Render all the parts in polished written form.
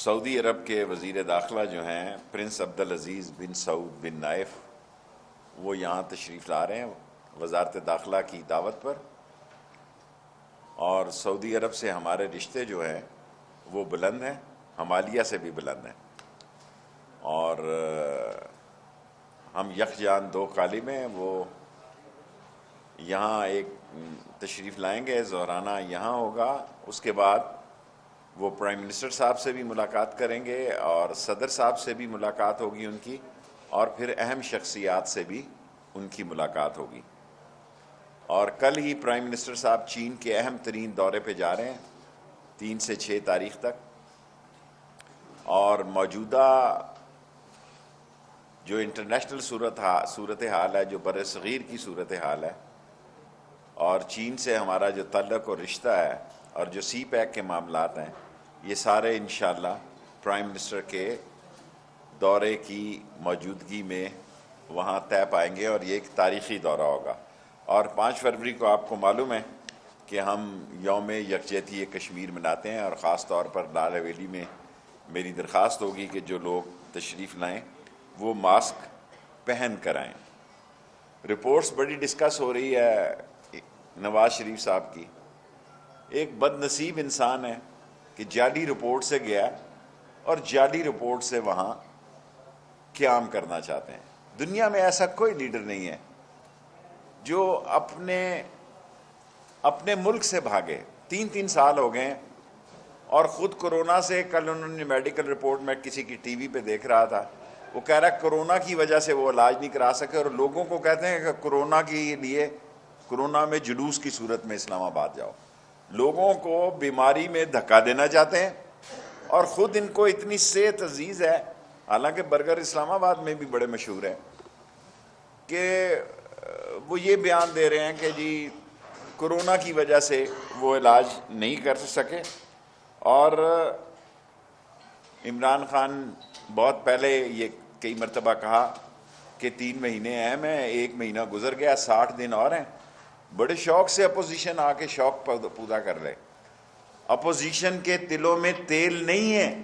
سعودی عرب کے وزیر داخلہ جو ہیں پرنس عبدالعزیز بن سعود بن نائف، وہ یہاں تشریف لا رہے ہیں وزارت داخلہ کی دعوت پر، اور سعودی عرب سے ہمارے رشتے جو ہیں وہ بلند ہیں، ہمالیہ سے بھی بلند ہیں، اور ہم یکجان دو قالب ہیں۔ وہ یہاں ایک تشریف لائیں گے، ظہرانہ یہاں ہوگا، اس کے بعد وہ پرائم منسٹر صاحب سے بھی ملاقات کریں گے اور صدر صاحب سے بھی ملاقات ہوگی ان کی، اور پھر اہم شخصیات سے بھی ان کی ملاقات ہوگی۔ اور کل ہی پرائم منسٹر صاحب چین کے اہم ترین دورے پہ جا رہے ہیں 3 سے 6 تاریخ تک، اور موجودہ جو انٹرنیشنل صورتحال ہے، جو بر صغیر کی صورتحال ہے، اور چین سے ہمارا جو تعلق اور رشتہ ہے، اور جو سی پیک کے معاملات ہیں، یہ سارے انشاءاللہ پرائم منسٹر کے دورے کی موجودگی میں وہاں طے پائیں گے، اور یہ ایک تاریخی دورہ ہوگا۔ اور 5 فروری کو آپ کو معلوم ہے کہ ہم یوم یکجہتی کشمیر مناتے ہیں، اور خاص طور پر لال حویلی میں میری درخواست ہوگی کہ جو لوگ تشریف لائیں وہ ماسک پہن کر آئیں۔ رپورٹس بڑی ڈسکس ہو رہی ہے نواز شریف صاحب کی، ایک بد نصیب انسان ہے کہ جعلی رپورٹ سے گیا اور جعلی رپورٹ سے وہاں قیام کرنا چاہتے ہیں۔ دنیا میں ایسا کوئی لیڈر نہیں ہے جو اپنے ملک سے بھاگے۔ 3 سال ہو گئے ہیں، اور خود کورونا سے، کل انہوں نے میڈیکل رپورٹ میں کسی کی ٹی وی پہ دیکھ رہا تھا، وہ کہہ رہا ہے کورونا کی وجہ سے وہ علاج نہیں کرا سکے، اور لوگوں کو کہتے ہیں کہ کورونا میں جلوس کی صورت میں اسلام آباد جاؤ۔ لوگوں کو بیماری میں دھکا دینا چاہتے ہیں، اور خود ان کو اتنی صحت عزیز ہے، حالانکہ برگر اسلام آباد میں بھی بڑے مشہور ہیں، کہ وہ یہ بیان دے رہے ہیں کہ جی کورونا کی وجہ سے وہ علاج نہیں کر سکے۔ اور عمران خان بہت پہلے یہ کئی مرتبہ کہا کہ 3 مہینے اہم ہیں، 1 مہینہ گزر گیا، 60 دن اور ہیں۔ بڑے شوق سے اپوزیشن آ کے شوق پورا کر لے۔ اپوزیشن کے دلوں میں تیل نہیں ہے،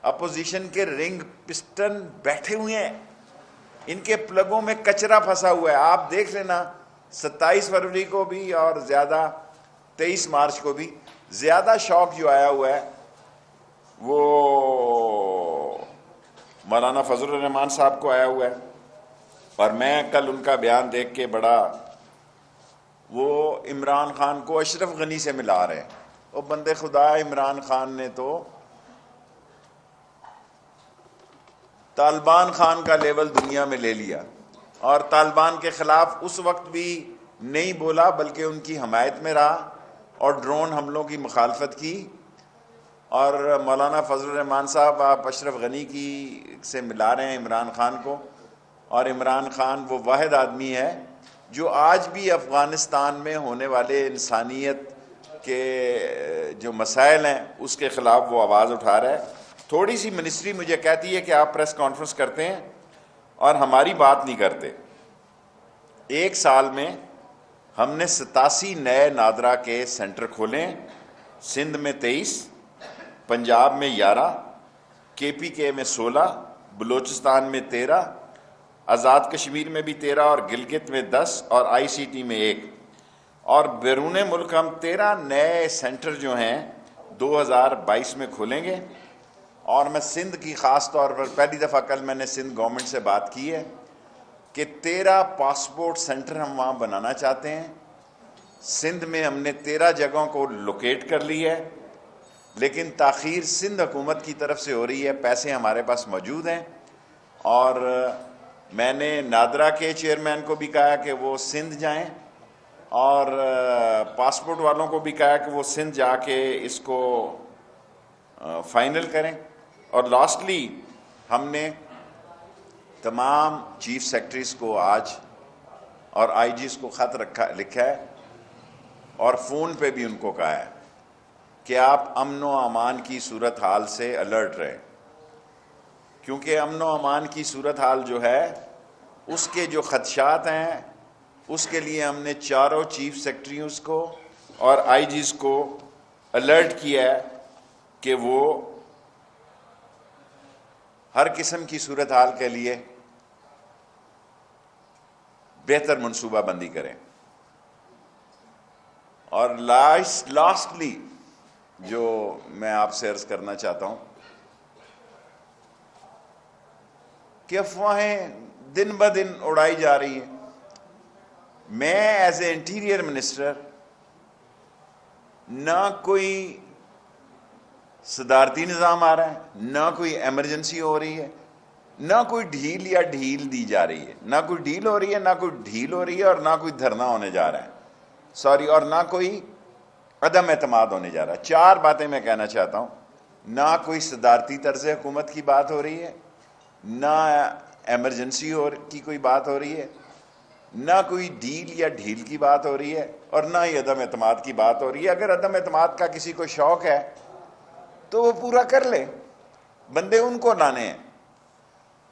اپوزیشن کے رنگ پسٹن بیٹھے ہوئے ہیں، ان کے پلگوں میں کچرا پھنسا ہوا ہے۔ آپ دیکھ لینا 27 فروری کو بھی اور زیادہ 23 مارچ کو بھی زیادہ شوق جو آیا ہوا ہے وہ مولانا فضل الرحمان صاحب کو آیا ہوا ہے، اور میں کل ان کا بیان دیکھ کے وہ عمران خان کو اشرف غنی سے ملا رہے ہیں۔ وہ بندے خدا، عمران خان نے تو طالبان خان کا لیول دنیا میں لے لیا، اور طالبان کے خلاف اس وقت بھی نہیں بولا بلکہ ان کی حمایت میں رہا اور ڈرون حملوں کی مخالفت کی۔ اور مولانا فضل الرحمان صاحب آپ اشرف غنی سے ملا رہے ہیں عمران خان کو، اور عمران خان وہ واحد آدمی ہے جو آج بھی افغانستان میں ہونے والے انسانیت کے جو مسائل ہیں اس کے خلاف وہ آواز اٹھا رہا ہے۔ تھوڑی سی منسٹری مجھے کہتی ہے کہ آپ پریس کانفرنس کرتے ہیں اور ہماری بات نہیں کرتے۔ 1 سال میں ہم نے 87 نئے نادرا کے سینٹر کھولے ہیں، سندھ میں 23، پنجاب میں 11، کے پی کے میں 16، بلوچستان میں 13، آزاد کشمیر میں بھی 13، اور گلگت میں 10، اور آئی سی ٹی میں 1، اور بیرون ملک ہم 13 نئے سینٹر جو ہیں 2022 میں کھولیں گے۔ اور میں سندھ کی خاص طور پر پہلی دفعہ کل میں نے سندھ گورنمنٹ سے بات کی ہے کہ 13 پاسپورٹ سینٹر ہم وہاں بنانا چاہتے ہیں۔ سندھ میں ہم نے 13 جگہوں کو لوکیٹ کر لی ہے، لیکن تاخیر سندھ حکومت کی طرف سے ہو رہی ہے، پیسے ہمارے پاس موجود ہیں۔ اور میں نے نادرا کے چیئرمین کو بھی کہا کہ وہ سندھ جائیں، اور پاسپورٹ والوں کو بھی کہا کہ وہ سندھ جا کے اس کو فائنل کریں۔ اور لاسٹلی ہم نے تمام چیف سیکرٹریز کو آج اور آئی جیز کو خط لکھا ہے، اور فون پہ بھی ان کو کہا ہے کہ آپ امن و امان کی صورتحال سے الرٹ رہیں، کیونکہ امن و امان کی صورتحال جو ہے اس کے جو خدشات ہیں اس کے لیے ہم نے چاروں چیف سیکرٹریز کو اور آئی جیز کو الرٹ کیا ہے کہ وہ ہر قسم کی صورتحال کے لیے بہتر منصوبہ بندی کریں. اور لاسٹلی جو میں آپ سے عرض کرنا چاہتا ہوں کہ افواہیں دن بدن اڑائی جا رہی ہیں. میں ایز اے انٹیریئر منسٹر نہ کوئی صدارتی نظام آ رہا ہے، نہ کوئی ایمرجنسی ہو رہی ہے، نہ کوئی ڈھیل یا ڈھیل دی جا رہی ہے، نہ کوئی ڈھیل ہو رہی ہے، نہ کوئی ڈھیل ہو رہی ہے، اور نہ کوئی دھرنا ہونے جا رہا ہے، اور نہ کوئی عدم اعتماد ہونے جا رہا ہے. 4 باتیں میں کہنا چاہتا ہوں. نہ کوئی صدارتی طرز حکومت کی بات ہو رہی ہے، نہ ایمرجنسی کی کوئی بات ہو رہی ہے، نہ کوئی ڈیل یا ڈھیل کی بات ہو رہی ہے، اور نہ ہی عدم اعتماد کی بات ہو رہی ہے. اگر عدم اعتماد کا کسی کو شوق ہے تو وہ پورا کر لے، بندے ان کو لانے ہیں.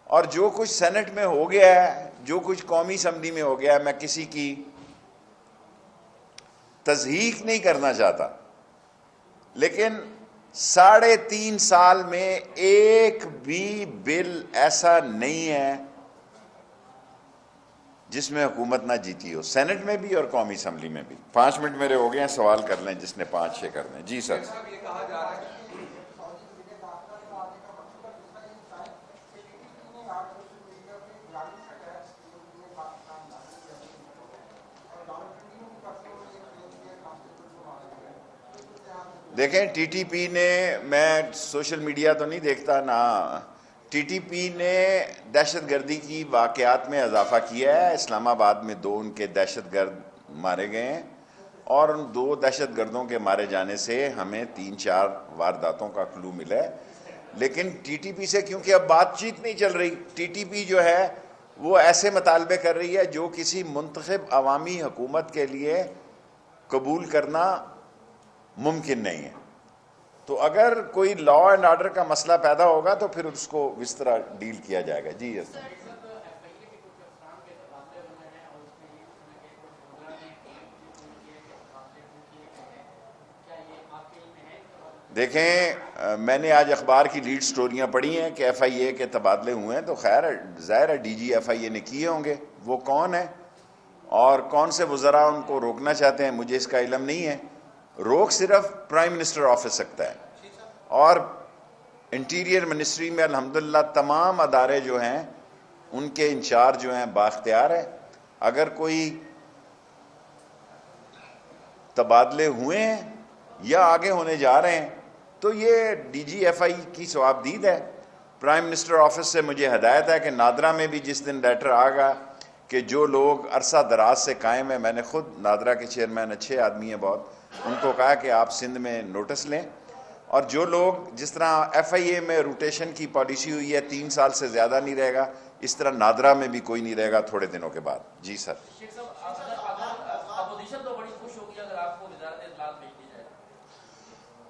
اور جو کچھ سینٹ میں ہو گیا ہے، جو کچھ قومی اسمبلی میں ہو گیا ہے، میں کسی کی تضحیق نہیں کرنا چاہتا، لیکن 3.5 سال میں ایک بھی بل ایسا نہیں ہے جس میں حکومت نہ جیتی ہو، سینٹ میں بھی اور قومی اسمبلی میں بھی. 5 منٹ میرے ہو گئے ہیں، سوال کر لیں جس نے 5-6 کر لیں. جی سر. دیکھیں ٹی ٹی پی نے، میں سوشل میڈیا تو نہیں دیکھتا نا، ٹی ٹی پی نے دہشت گردی کی واقعات میں اضافہ کیا ہے. اسلام آباد میں 2 ان کے دہشت گرد مارے گئے ہیں، اور ان 2 دہشت گردوں کے مارے جانے سے ہمیں 3-4 وارداتوں کا کلو ملا ہے. لیکن ٹی ٹی پی سے کیونکہ اب بات چیت نہیں چل رہی، ٹی ٹی پی جو ہے وہ ایسے مطالبے کر رہی ہے جو کسی منتخب عوامی حکومت کے لیے قبول کرنا ممکن نہیں ہے. تو اگر کوئی لا اینڈ آرڈر کا مسئلہ پیدا ہوگا تو پھر اس کو اس طرح ڈیل کیا جائے گا. جی یس. دیکھیں میں نے آج اخبار کی لیڈ سٹوریاں پڑھی ہیں کہ ایف آئی اے کے تبادلے ہوئے ہیں، تو خیر ظاہر ہے ڈی جی ایف آئی اے نے کیے ہوں گے. وہ کون ہے اور کون سے وزراء ان کو روکنا چاہتے ہیں مجھے اس کا علم نہیں ہے. روک صرف پرائم منسٹر آفس سکتا ہے، اور انٹیریئر منسٹری میں الحمدللہ تمام ادارے جو ہیں ان کے انچارج جو ہیں بااختیار ہے. اگر کوئی تبادلے ہوئے ہیں یا آگے ہونے جا رہے ہیں تو یہ ڈی جی ایف آئی کی ثوابدید ہے. پرائم منسٹر آفس سے مجھے ہدایت ہے کہ نادرا میں بھی جس دن لیٹر آ گا کہ جو لوگ عرصہ دراز سے قائم ہیں، میں نے خود نادرا کے چیئرمین اچھے آدمی ہیں بہت، ان کو کہا کہ آپ سندھ میں نوٹس لیں، اور جو لوگ جس طرح ایف آئی اے میں روٹیشن کی پالیسی ہوئی ہے 3 سال سے زیادہ نہیں رہے گا، اس طرح نادرا میں بھی کوئی نہیں رہے گا تھوڑے دنوں کے بعد. جی سر.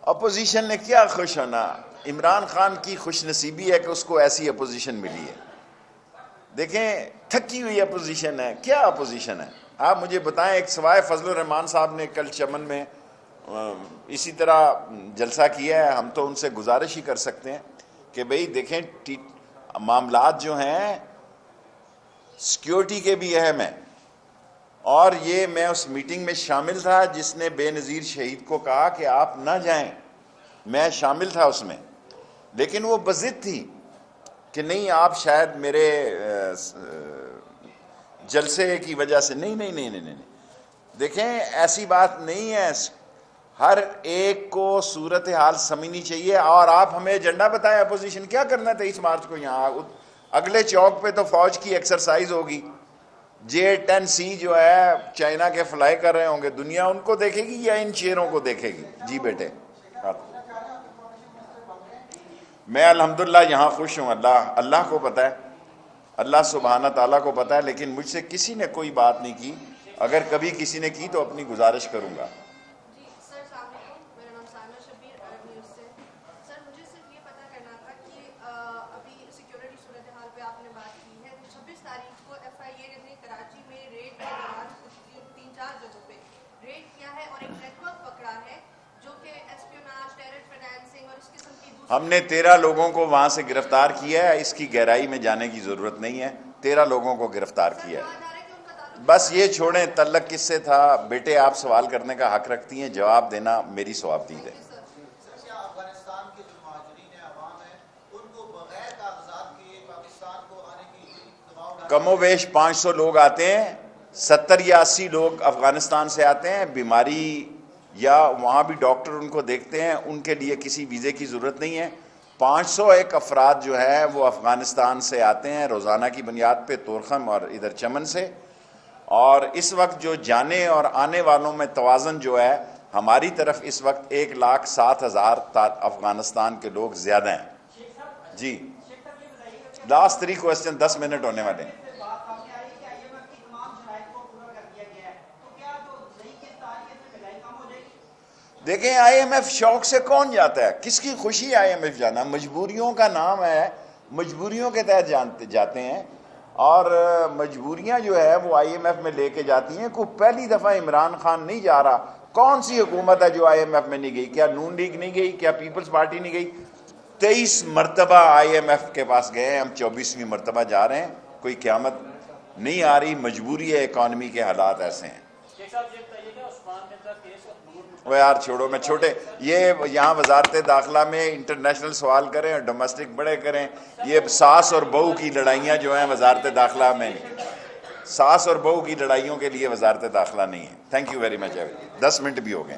اپوزیشن نے کیا خوش ہونا؟ عمران خان کی خوش نصیبی ہے کہ اس کو ایسی اپوزیشن ملی ہے. دیکھیں تھکی ہوئی اپوزیشن ہے. کیا اپوزیشن ہے آپ مجھے بتائیں؟ ایک سوائے فضل الرحمان صاحب نے کل چمن میں اسی طرح جلسہ کیا ہے، ہم تو ان سے گزارش ہی کر سکتے ہیں کہ بھئی دیکھیں معاملات جو ہیں سیکیورٹی کے بھی اہم ہیں، اور یہ میں اس میٹنگ میں شامل تھا جس نے بے نظیر شہید کو کہا کہ آپ نہ جائیں، میں شامل تھا اس میں، لیکن وہ بضد تھی کہ نہیں آپ شاید میرے جلسے کی وجہ سے نہیں. دیکھیں ایسی بات نہیں ہے، ہر ایک کو صورتحال سمجھنی چاہیے. اور آپ ہمیں ایجنڈا بتائیں اپوزیشن کیا کرنا ہے 23 مارچ کو یہاں. اگلے چوک پہ تو فوج کی ایکسرسائز ہوگی، J-10C جو ہے چائنا کے فلائی کر رہے ہوں گے، دنیا ان کو دیکھے گی یا ان چیئروں کو دیکھے گی؟ جی بیٹے. میں الحمدللہ یہاں خوش ہوں، اللہ کو پتہ ہے، اللہ سبحانہ تعالیٰ کو پتہ ہے، لیکن مجھ سے کسی نے کوئی بات نہیں کی. اگر کبھی کسی نے کی تو اپنی گزارش کروں گا. سر السلام علیکم، میرا نام ثانیہ شبیر عرب نیوز سے. سر مجھے صرف یہ پتہ کرنا تھا کہ ابھی سیکیورٹی صورتحال پہ آپ نے بات کی ہے. 26 تاریخ کو ایف آئی اے نے کراچی میں ریڈ کے دوران 3-4 جگہوں پہ ریڈ کیا ہے اور ایک نیٹ ورک پکڑا ہے جو کہ ایسپیوناج، ٹیرر فائنینسنگ اور اس قسم کی ہم نے 13 لوگوں کو وہاں سے گرفتار کیا ہے، اس کی گہرائی میں جانے کی ضرورت نہیں ہے، 13 لوگوں کو گرفتار کیا ہے۔ بس یہ چھوڑیں، تعلق کس سے تھا؟ بیٹے آپ سوال کرنے کا حق رکھتی ہیں، جواب دینا میری ثوابدید ہے۔ افغانستان کے جو مہاجرین عوام ہیں ان کو بغیر کاغذات کے پاکستان کو آنے کی دباؤ کم و بیش 500 لوگ آتے ہیں، 70 یا 80 لوگ افغانستان سے آتے ہیں، بیماری یا وہاں بھی ڈاکٹر ان کو دیکھتے ہیں، ان کے لیے کسی ویزے کی ضرورت نہیں ہے۔ 501 افراد جو ہیں وہ افغانستان سے آتے ہیں روزانہ کی بنیاد پہ، تورخم اور ادھر چمن سے، اور اس وقت جو جانے اور آنے والوں میں توازن جو ہے، ہماری طرف اس وقت 1,07,000 افغانستان کے لوگ زیادہ ہیں۔ جی لاسٹ 3 کوسچن، 10 منٹ ہونے والے ہیں۔ دیکھیں آئی ایم ایف شوق سے کون جاتا ہے؟ کس کی خوشی آئی ایم ایف جانا؟ مجبوریوں کا نام ہے، مجبوریوں کے تحت جاتے ہیں، اور مجبوریاں جو ہے وہ آئی ایم ایف میں لے کے جاتی ہیں۔ کوئی پہلی دفعہ عمران خان نہیں جا رہا، کون سی حکومت ہے جو آئی ایم ایف میں نہیں گئی؟ کیا نون لیگ نہیں گئی؟ کیا پیپلز پارٹی نہیں گئی؟ 23 مرتبہ آئی ایم ایف کے پاس گئے ہیں، ہم 24ویں مرتبہ جا رہے ہیں، کوئی قیامت نہیں آ رہی، مجبوری ہے، اکانومی کے حالات ایسے ہیں۔ وہ یار چھوڑو، میں چھوٹے یہ یہاں وزارت داخلہ میں انٹرنیشنل سوال کریں اور ڈومیسٹک بڑے کریں، یہ ساس اور بہو کی لڑائیاں جو ہیں وزارت داخلہ میں، ساس اور بہو کی لڑائیوں کے لیے وزارت داخلہ نہیں ہے۔ Thank you very much, 10 minute بھی ہو گئے۔